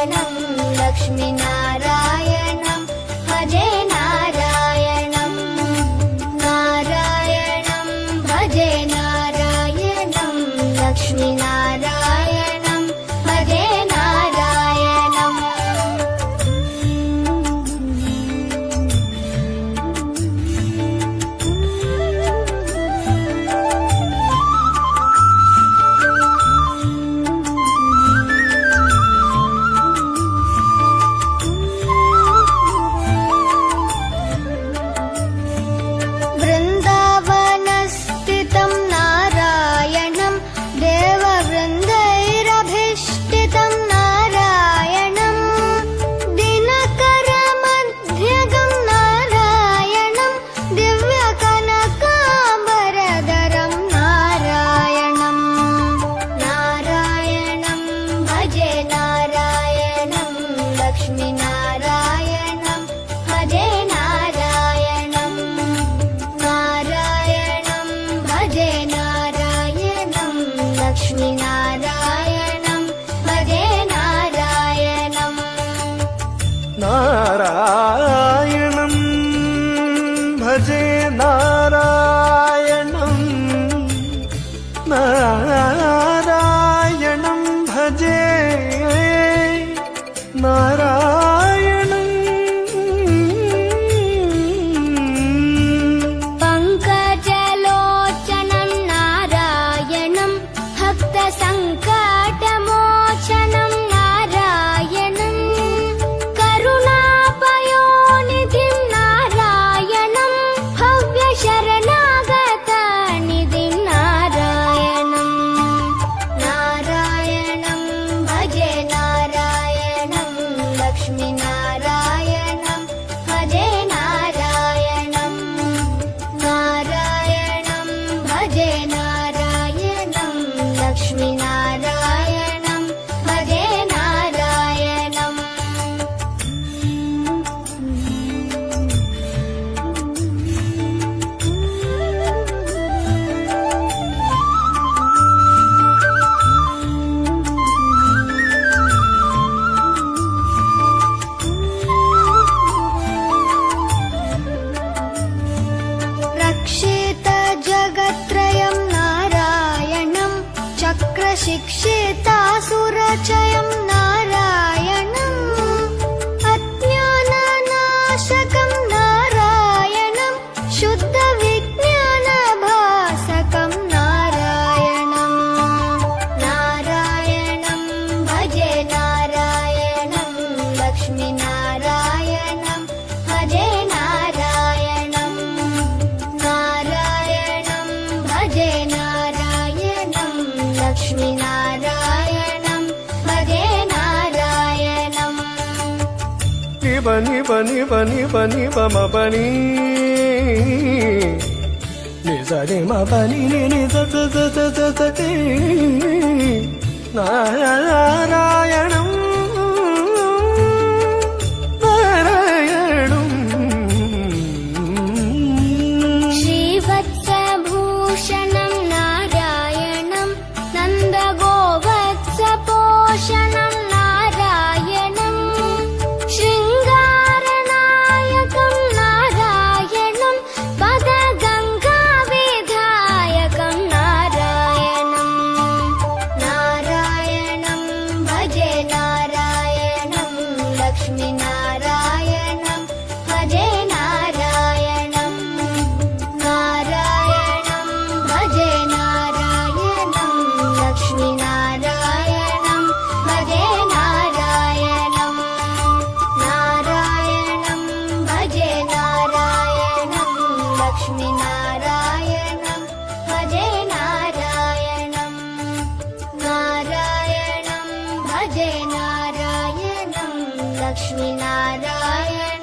नारायणं लक्ष्मीनारायणं भजे नारायणं नारायणं भजे नारायणं लक्ष्मीनारायणं भजे नारायणम् वृन्दावनस्थितं नारायणं देववृन्दैरभिष्टितं नारायणं दिनकरमध्यगं नारायणं दिव्यकनकाम्बरधरं नारायणं नारायणं भजे नारायणं लक्ष्मीनारायणं भजे नारायणं नारायणं भजे नारायणं लक्ष्मीनारायणं भजे नारायणम् नारायणं भजे नारायणं नारायणं भजे नारायणं पङ्कजलोचनं नारायणं भक्तसङ्कटमोचनं नारायणं करुणापयोनिधिं नारायणं भव्यशरणागतनिधिं नारायणं नारायणं भजे नारायणं लक्ष्मीनारायणं भजे नारायणं नारायणं भजे नारायणं लक्ष्मीनारायणं भजे नारायणम् रक्षित जगत्त्रयं नारायणं चक्रशिक्षितासुरचयं नारायणं अज्ञाननाशकं नारायणं शुद्धविज्ञानभासकं नारायणं नारायणं भजे नारायणं लक्ष्मीनारायणं भजे नारायणं नारायणं भजे नारायणं लक्ष्मीनारायणं भजे नारायणम् निबनि बनि बनि बनि बम बनि निजनि म बनि नि ज ज ज ज ज ज ति नारायणं नारायणं श्रीवत्सभूषणं नारायणं नन्दगोवत्सपोषणं नारायणं शृङ्गारनायकं नारायणं पदगङ्गाविधायकं नारायणं नारायणं भजे नारायणं लक्ष्मीनारायणं भजे नारायणं नारायणं भजे नारायणं लक्ष्मीनारायणं भजे नारायणं नारायणं भजे नारायणं लक्ष्मीनारायणं भजे नारायणं नारायणं भजे नारायणं लक्ष्मीनारायणं